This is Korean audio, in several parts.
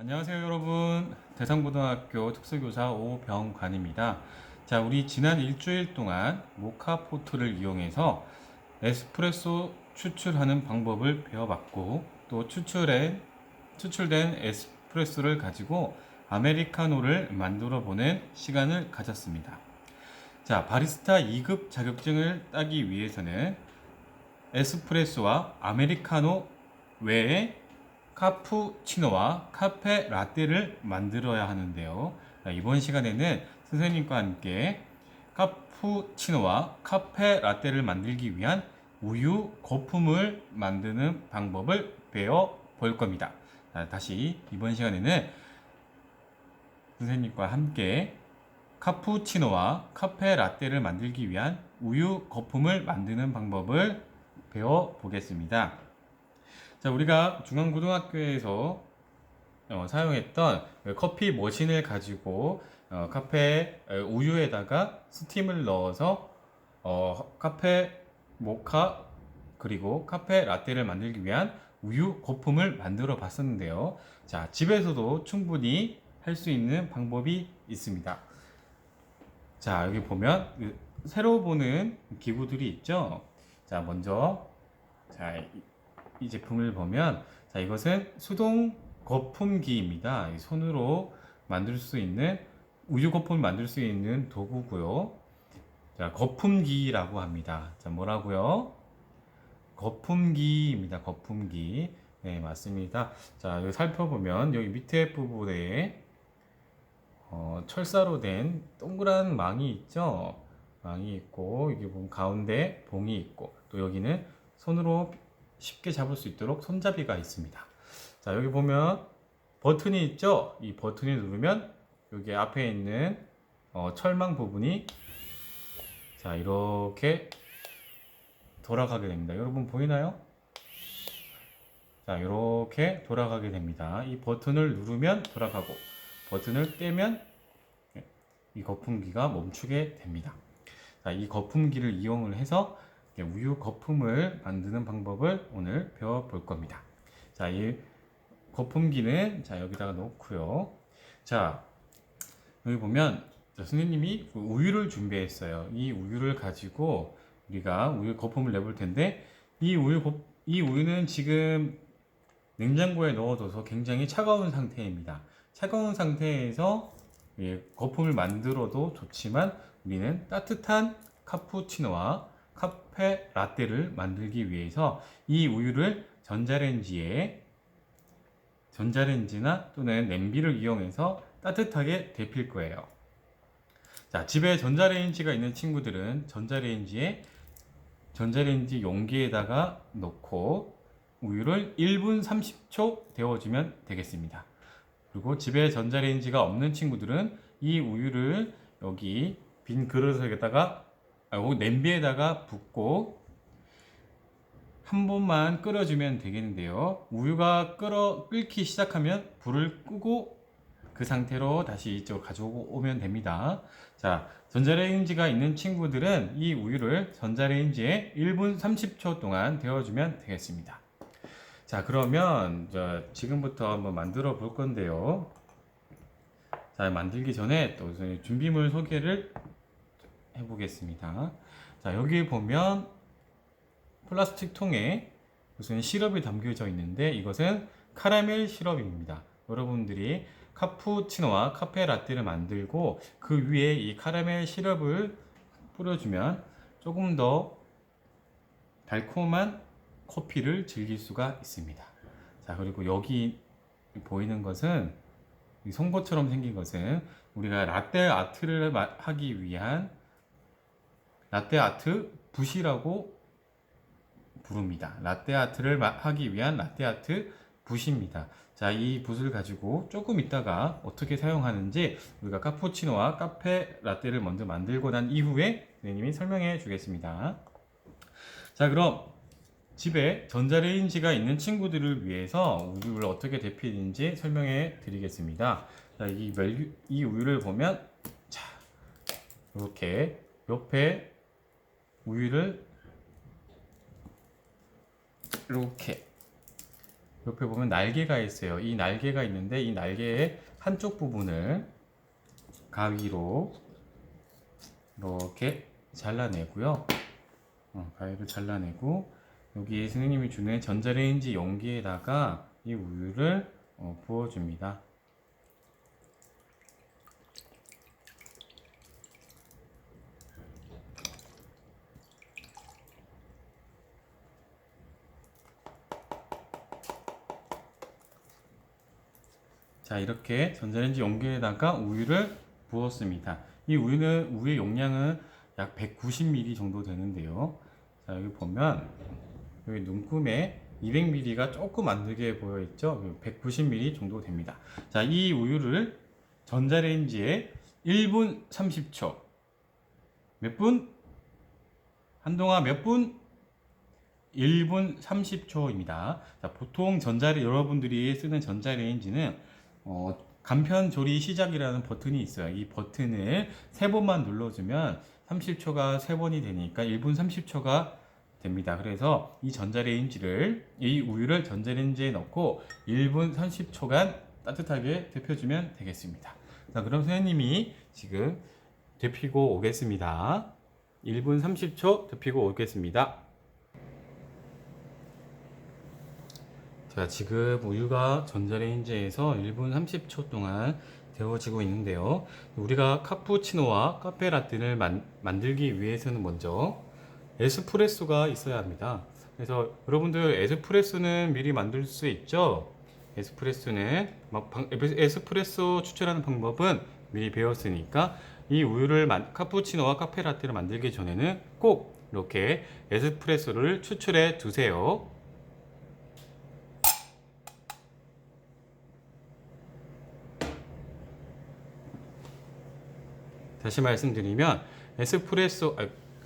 안녕하세요 여러분, 대상고등학교 특수교사 오병관입니다. 자, 우리 지난 일주일 동안 모카포트를 이용해서 에스프레소 추출하는 방법을 배워봤고, 또 추출된 에스프레소를 가지고 아메리카노를 만들어 보는 시간을 가졌습니다. 자, 바리스타 2급 자격증을 따기 위해서는 에스프레소와 아메리카노 외에 카푸치노와 카페 라떼를 만들어야 하는데요. 이번 시간에는 선생님과 함께 카푸치노와 카페 라떼를 만들기 위한 우유 거품을 만드는 방법을 배워 볼 겁니다. 다시 이번 시간에는 선생님과 함께 카푸치노와 카페 라떼를 만들기 위한 우유 거품을 만드는 방법을 배워 보겠습니다. 자, 우리가 중앙고등학교에서 사용했던 커피 머신을 가지고 카페 우유에다가 스팀을 넣어서 카페 모카 그리고 카페 라떼를 만들기 위한 우유 거품을 만들어 봤었는데요. 자, 집에서도 충분히 할 수 있는 방법이 있습니다. 자, 여기 보면 새로 보는 기구들이 있죠. 자, 먼저 자, 이 제품을 보면, 자, 이것은 수동 거품기입니다. 손으로 만들 수 있는 우유 거품을 만들 수 있는 도구고요. 자, 거품기라고 합니다. 자, 뭐라고요? 거품기입니다. 거품기. 네, 맞습니다. 자, 여기 살펴보면 여기 밑에 부분에 철사로 된 동그란 망이 있죠. 망이 있고, 여기 보면 가운데 봉이 있고, 또 여기는 손으로 쉽게 잡을 수 있도록 손잡이가 있습니다. 자, 여기 보면 버튼이 있죠. 이 버튼을 누르면 여기 앞에 있는 철망 부분이 자, 이렇게 돌아가게 됩니다. 여러분 보이나요? 자, 이렇게 돌아가게 됩니다. 이 버튼을 누르면 돌아가고, 버튼을 떼면 이 거품기가 멈추게 됩니다. 자, 이 거품기를 이용을 해서 우유 거품을 만드는 방법을 오늘 배워볼 겁니다. 자, 이 거품기는 자, 여기다가 놓고요. 자, 여기 보면 선생님이 우유를 준비했어요. 이 우유를 가지고 우리가 우유 거품을 내볼 텐데, 이 우유는 지금 냉장고에 넣어둬서 굉장히 차가운 상태입니다. 차가운 상태에서 거품을 만들어도 좋지만 우리는 따뜻한 카푸치노와 카페 라떼를 만들기 위해서 이 우유를 전자레인지나 또는 냄비를 이용해서 따뜻하게 데필 거예요. 자, 집에 전자레인지가 있는 친구들은 전자레인지 용기에다가 넣고 우유를 1분 30초 데워주면 되겠습니다. 그리고 집에 전자레인지가 없는 친구들은 이 우유를 여기 빈 그릇에다가 냄비에다가 붓고 한 번만 끓여주면 되겠는데요. 우유가 끓기 시작하면 불을 끄고 그 상태로 다시 이쪽으로 가져오면 됩니다. 자, 전자레인지가 있는 친구들은 이 우유를 전자레인지에 1분 30초 동안 데워주면 되겠습니다. 자, 그러면 지금부터 한번 만들어 볼 건데요. 자, 만들기 전에 또 준비물 소개를 해보겠습니다. 자, 여기 보면 플라스틱 통에 무슨 시럽이 담겨져 있는데, 이것은 카라멜 시럽입니다. 여러분들이 카푸치노와 카페 라떼를 만들고 그 위에 이 카라멜 시럽을 뿌려주면 조금 더 달콤한 커피를 즐길 수가 있습니다. 자, 그리고 여기 보이는 것은 이 송곳처럼 생긴 것은 우리가 라떼 아트를 하기 위한 라떼 아트 붓이라고 부릅니다. 라떼 아트를 하기 위한 라떼 아트 붓입니다. 자, 이 붓을 가지고 조금 있다가 어떻게 사용하는지 우리가 카푸치노와 카페 라떼를 먼저 만들고 난 이후에 선생님이 설명해 주겠습니다. 자, 그럼 집에 전자레인지가 있는 친구들을 위해서 우유를 어떻게 데피는지 설명해 드리겠습니다. 자, 이 우유를 보면, 자, 이렇게 옆에 우유를 옆에 보면 날개가 있어요. 이 날개가 있는데 이 날개의 한쪽 부분을 가위로 이렇게 잘라내고요. 가위로 잘라내고 여기에 선생님이 주는 전자레인지 용기에다가 이 우유를 부어줍니다. 자, 이렇게 전자레인지 용기에다가 우유를 부었습니다. 이 우유의 용량은 약 190ml 정도 되는데요. 자, 여기 보면 여기 눈금에 200ml가 조금 안 되게 보여 있죠? 190ml 정도 됩니다. 자, 이 우유를 전자레인지에 1분 30초. 몇 분? 한동안 몇 분? 1분 30초입니다. 자, 보통 여러분들이 쓰는 전자레인지는 간편 조리 시작이라는 버튼이 있어요. 이 버튼을 3번만 눌러주면 30초가 3번이 되니까 1분 30초가 됩니다. 그래서 이 우유를 전자레인지에 넣고 1분 30초간 따뜻하게 데펴주면 되겠습니다. 자, 그럼 선생님이 지금 데피고 오겠습니다. 1분 30초 데피고 오겠습니다. 자, 지금 우유가 전자레인지에서 1분 30초 동안 데워지고 있는데요. 우리가 카푸치노와 카페라떼를 만들기 위해서는 먼저 에스프레소가 있어야 합니다. 그래서 여러분들 에스프레소는 미리 만들 수 있죠? 에스프레소 추출하는 방법은 미리 배웠으니까 이 카푸치노와 카페라떼를 만들기 전에는 꼭 이렇게 에스프레소를 추출해 두세요. 다시 말씀드리면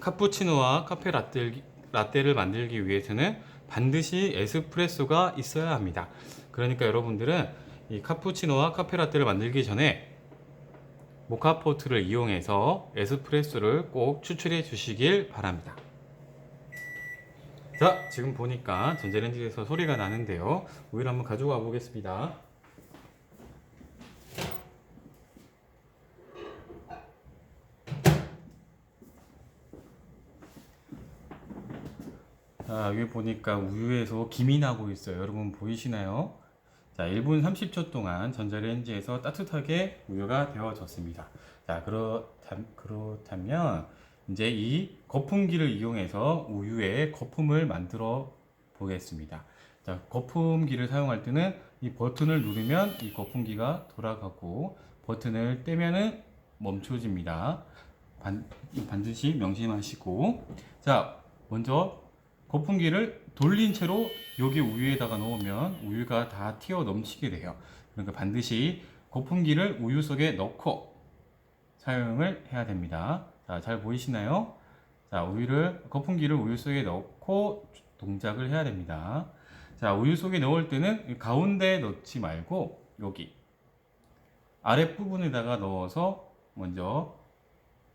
카푸치노와 라떼를 만들기 위해서는 반드시 에스프레소가 있어야 합니다. 그러니까 여러분들은 이 카푸치노와 카페라떼를 만들기 전에 모카포트를 이용해서 에스프레소를 꼭 추출해 주시길 바랍니다. 자, 지금 보니까 전자레인지에서 소리가 나는데요. 우유를 한번 가져와 보겠습니다. 자, 여기 보니까 우유에서 김이 나고 있어요. 여러분 보이시나요? 자, 1분 30초 동안 전자레인지에서 따뜻하게 우유가 데워졌습니다. 자, 그렇다면 이제 이 거품기를 이용해서 우유의 거품을 만들어 보겠습니다. 자, 거품기를 사용할 때는 이 버튼을 누르면 이 거품기가 돌아가고 버튼을 떼면은 멈춰집니다. 반드시 명심하시고, 자, 먼저 거품기를 돌린 채로 여기 우유에다가 넣으면 우유가 다 튀어 넘치게 돼요. 그러니까 반드시 거품기를 우유 속에 넣고 사용을 해야 됩니다. 자, 잘 보이시나요? 자, 거품기를 우유 속에 넣고 동작을 해야 됩니다. 자, 우유 속에 넣을 때는 가운데에 넣지 말고 여기 아랫부분에다가 넣어서 먼저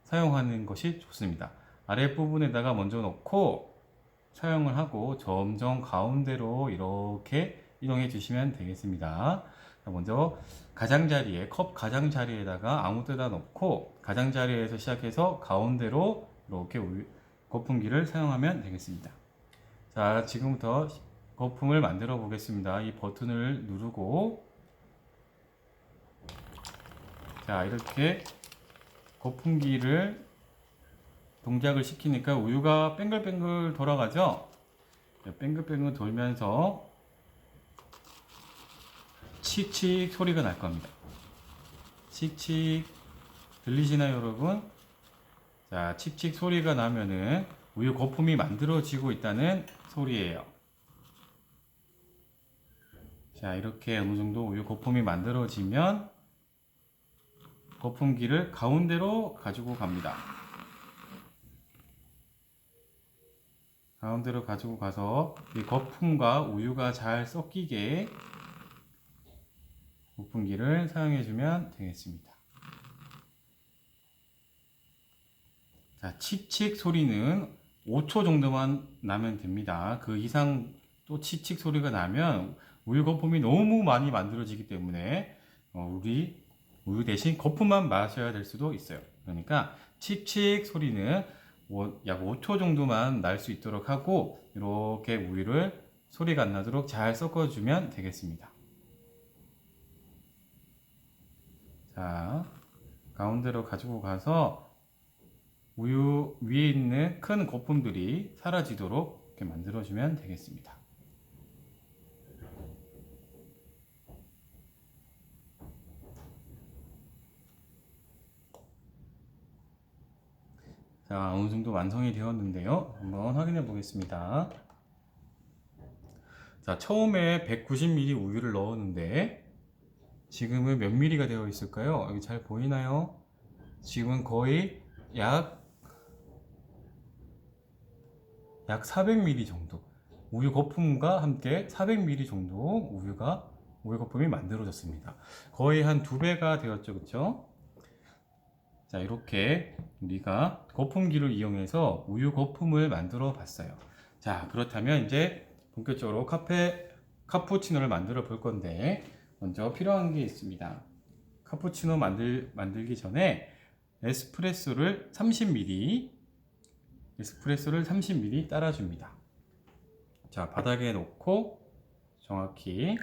사용하는 것이 좋습니다. 아랫부분에다가 먼저 넣고 사용을 하고 점점 가운데로 이렇게 이동해 주시면 되겠습니다. 먼저 컵 가장자리에다가 아무 데나 넣고 가장자리에서 시작해서 가운데로 이렇게 거품기를 사용하면 되겠습니다. 자, 지금부터 거품을 만들어 보겠습니다. 이 버튼을 누르고, 자, 이렇게 거품기를 동작을 시키니까 우유가 뱅글뱅글 돌아가죠. 뱅글뱅글 돌면서 칙칙 소리가 날 겁니다. 칙칙 들리시나요, 여러분? 자, 칙칙 소리가 나면은 우유 거품이 만들어지고 있다는 소리예요. 자, 이렇게 어느 정도 우유 거품이 만들어지면 거품기를 가운데로 가지고 갑니다. 가운데로 가지고 가서 이 거품과 우유가 잘 섞이게 거품기를 사용해 주면 되겠습니다. 자, 칙칙 소리는 5초 정도만 나면 됩니다. 그 이상 또 칙칙 소리가 나면 우유 거품이 너무 많이 만들어지기 때문에 우리 우유 대신 거품만 마셔야 될 수도 있어요. 그러니까 칙칙 소리는 약 5초 정도만 날 수 있도록 하고 이렇게 우유를 소리가 안 나도록 잘 섞어주면 되겠습니다. 자, 가운데로 가지고 가서 우유 위에 있는 큰 거품들이 사라지도록 이렇게 만들어주면 되겠습니다. 자, 어느 정도 완성이 되었는데요. 한번 확인해 보겠습니다. 자, 처음에 190ml 우유를 넣었는데 지금은 몇 ml가 되어 있을까요? 여기 잘 보이나요? 지금은 거의 약 400ml 정도, 우유 거품과 함께 400ml 정도 우유 거품이 만들어졌습니다. 거의 한 2배가 되었죠, 그쵸? 자, 이렇게 우리가 거품기를 이용해서 우유 거품을 만들어 봤어요. 자, 그렇다면 이제 본격적으로 카푸치노를 만들어 볼 건데 먼저 필요한 게 있습니다. 카푸치노 만들기 전에 에스프레소를 30ml 따라줍니다. 자, 바닥에 놓고 정확히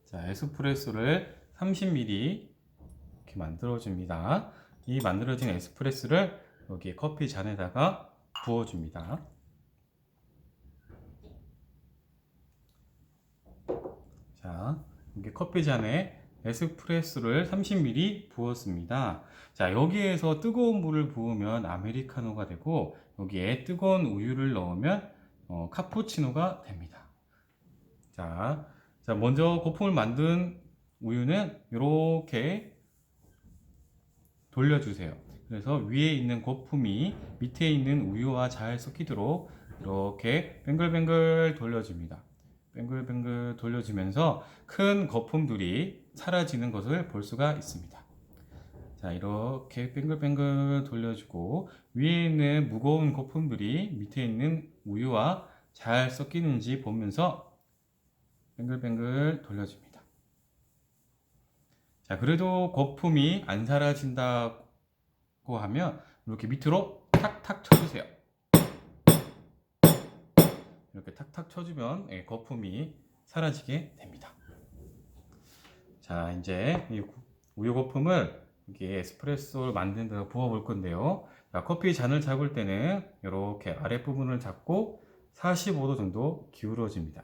자, 에스프레소를 30ml 이렇게 만들어줍니다. 이 만들어진 에스프레소를 여기 커피 잔에다가 부어줍니다. 자, 여기 커피 잔에 에스프레소를 30ml 부었습니다. 자, 여기에서 뜨거운 물을 부으면 아메리카노가 되고 여기에 뜨거운 우유를 넣으면 카푸치노가 됩니다. 자, 먼저 거품을 만든 우유는 이렇게 돌려주세요. 그래서 위에 있는 거품이 밑에 있는 우유와 잘 섞이도록 이렇게 뱅글뱅글 돌려줍니다. 뱅글뱅글 돌려주면서 큰 거품들이 사라지는 것을 볼 수가 있습니다. 자, 이렇게 뱅글뱅글 돌려주고 위에 있는 무거운 거품들이 밑에 있는 우유와 잘 섞이는지 보면서 뱅글뱅글 돌려줍니다. 자, 그래도 거품이 안 사라진다고 하면 이렇게 밑으로 탁탁 쳐주세요. 이렇게 탁탁 쳐주면 거품이 사라지게 됩니다. 자, 이제 이 우유 거품을 여기 에스프레소를 만드는 데다 부어 볼 건데요. 자, 커피 잔을 잡을 때는 이렇게 아랫부분을 잡고 45도 정도 기울어줍니다.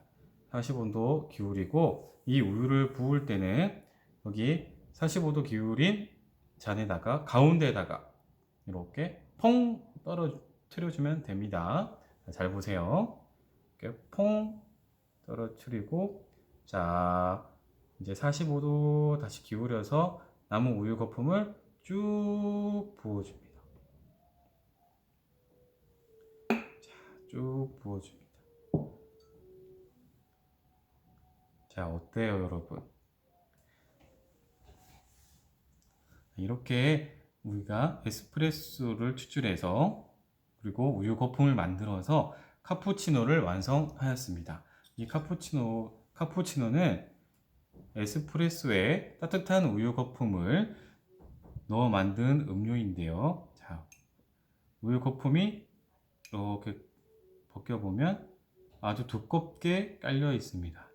45도 기울이고 이 우유를 부을 때는 여기 45도 기울인 잔에다가 가운데에다가 이렇게 퐁 떨어뜨려주면 됩니다. 잘 보세요. 이렇게 퐁 떨어뜨리고 자, 이제 45도 다시 기울여서 남은 우유 거품을 쭉 부어줍니다. 자, 쭉 부어줍니다. 자, 어때요, 여러분? 이렇게 우리가 에스프레소를 추출해서 그리고 우유 거품을 만들어서 카푸치노를 완성하였습니다. 이 카푸치노는 에스프레소에 따뜻한 우유 거품을 넣어 만든 음료인데요. 자, 우유 거품이 이렇게 벗겨보면 아주 두껍게 깔려 있습니다.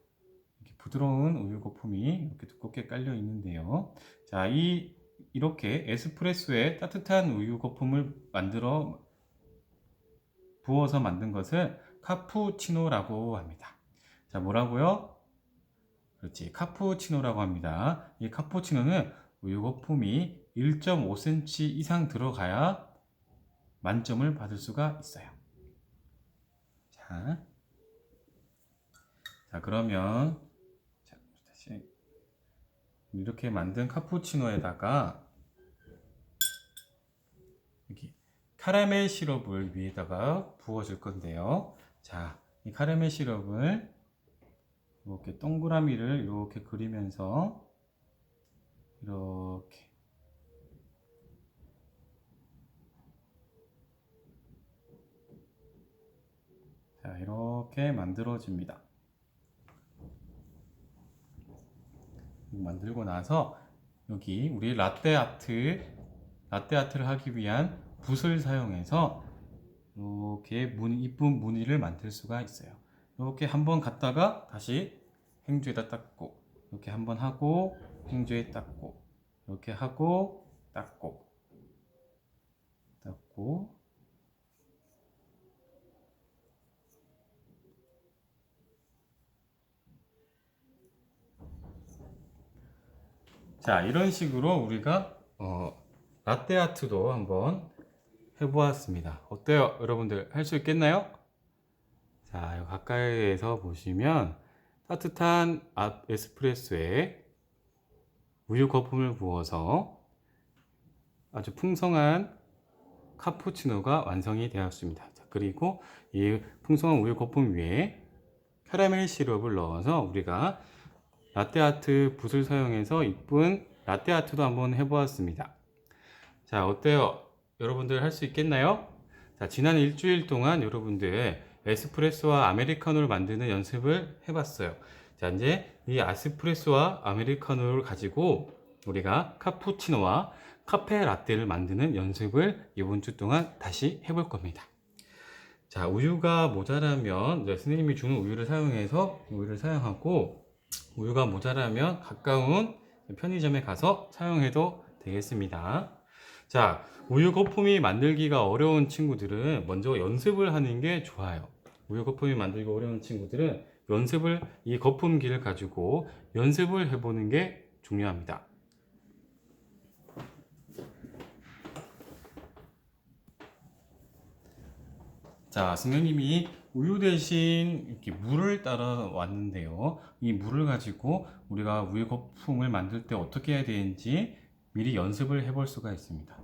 이렇게 부드러운 우유 거품이 이렇게 두껍게 깔려 있는데요. 자, 이렇게 에스프레소에 따뜻한 우유 거품을 부어서 만든 것을 카푸치노라고 합니다. 자, 뭐라고요? 그렇지, 카푸치노라고 합니다. 이 카푸치노는 우유 거품이 1.5cm 이상 들어가야 만점을 받을 수가 있어요. 자, 그러면 다시 이렇게 만든 카푸치노에다가 여기 카라멜 시럽을 위에다가 부어줄 건데요. 자, 이 카라멜 시럽을 이렇게 동그라미를 이렇게 그리면서 이렇게 이렇게 만들어집니다. 만들고 나서 여기 우리 라떼아트를 하기 위한 붓을 사용해서 이렇게 이쁜 무늬를 만들 수가 있어요. 이렇게 한번 갖다가 다시 행주에다 닦고, 이렇게 한번 하고 행주에 닦고, 이렇게 하고 닦고 자, 이런 식으로 우리가 라떼 아트도 한번 해보았습니다. 어때요? 여러분들 할 수 있겠나요? 자, 가까이에서 보시면 따뜻한 에스프레소에 우유 거품을 부어서 아주 풍성한 카푸치노가 완성이 되었습니다. 자, 그리고 이 풍성한 우유 거품 위에 캐러멜 시럽을 넣어서 우리가 라떼아트 붓을 사용해서 이쁜 라떼아트도 한번 해보았습니다. 자, 어때요? 여러분들 할 수 있겠나요? 자, 지난 일주일 동안 여러분들 에스프레소와 아메리카노를 만드는 연습을 해봤어요. 자, 이제 이 에스프레소와 아메리카노를 가지고 우리가 카푸치노와 카페 라떼를 만드는 연습을 이번 주 동안 다시 해볼 겁니다. 자, 우유가 모자라면 선생님이 주는 우유를 사용해서 우유를 사용하고, 우유가 모자라면 가까운 편의점에 가서 사용해도 되겠습니다. 자, 우유 거품이 만들기가 어려운 친구들은 먼저 연습을 하는 게 좋아요. 우유 거품이 만들기 어려운 친구들은 이 거품기를 가지고 연습을 해보는 게 중요합니다. 자, 선생님이 우유 대신 이렇게 물을 따라 왔는데요. 이 물을 가지고 우리가 우유 거품을 만들 때 어떻게 해야 되는지 미리 연습을 해볼 수가 있습니다.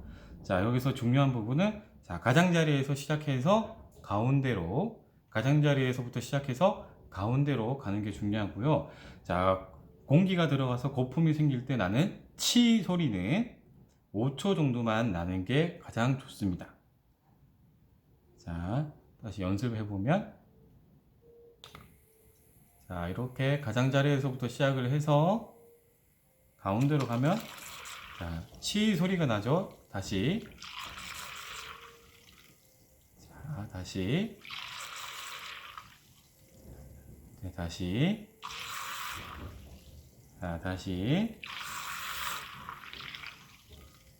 자, 여기서 중요한 부분은 가장자리에서부터 시작해서 가운데로 가는 게 중요하고요. 자, 공기가 들어가서 거품이 생길 때 나는 치 소리는 5초 정도만 나는 게 가장 좋습니다. 자, 다시 연습해 보면, 자, 이렇게 가장자리에서부터 시작을 해서 가운데로 가면, 자, 치 소리가 나죠. 다시, 자, 다시, 네, 다시, 자, 다시.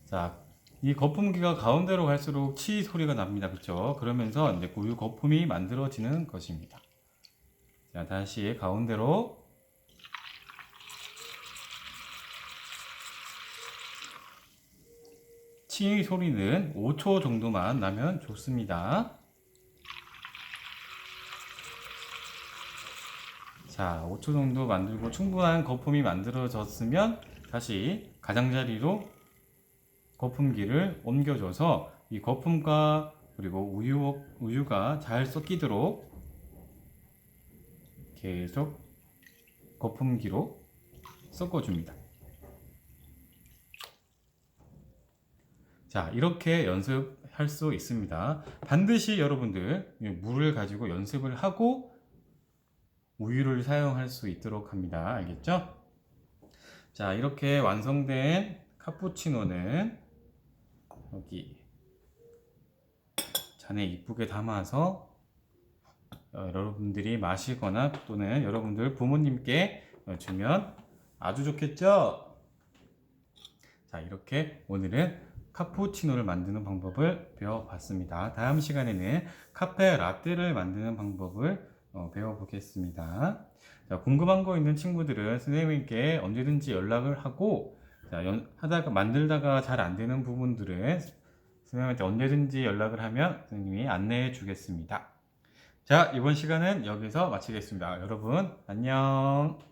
자, 이 거품기가 가운데로 갈수록 치 소리가 납니다. 그렇죠? 그러면서 이제 우유 거품이 만들어지는 것입니다. 자, 다시 가운데로. 치 소리는 5초 정도만 나면 좋습니다. 자, 5초 정도 만들고 충분한 거품이 만들어졌으면 다시 가장자리로 거품기를 옮겨줘서 이 거품과 그리고 우유가 잘 섞이도록 계속 거품기로 섞어줍니다. 자, 이렇게 연습할 수 있습니다. 반드시 여러분들 물을 가지고 연습을 하고 우유를 사용할 수 있도록 합니다. 알겠죠? 자, 이렇게 완성된 카푸치노는 여기 잔에 이쁘게 담아서 여러분들이 마시거나 또는 여러분들 부모님께 주면 아주 좋겠죠? 자, 이렇게 오늘은 카푸치노를 만드는 방법을 배워봤습니다. 다음 시간에는 카페 라떼를 만드는 방법을 배워보겠습니다. 자, 궁금한 거 있는 친구들은 선생님께 언제든지 연락을 하고, 자, 만들다가 잘 안 되는 부분들은 선생님한테 언제든지 연락을 하면 선생님이 안내해 주겠습니다. 자, 이번 시간은 여기서 마치겠습니다. 여러분, 안녕.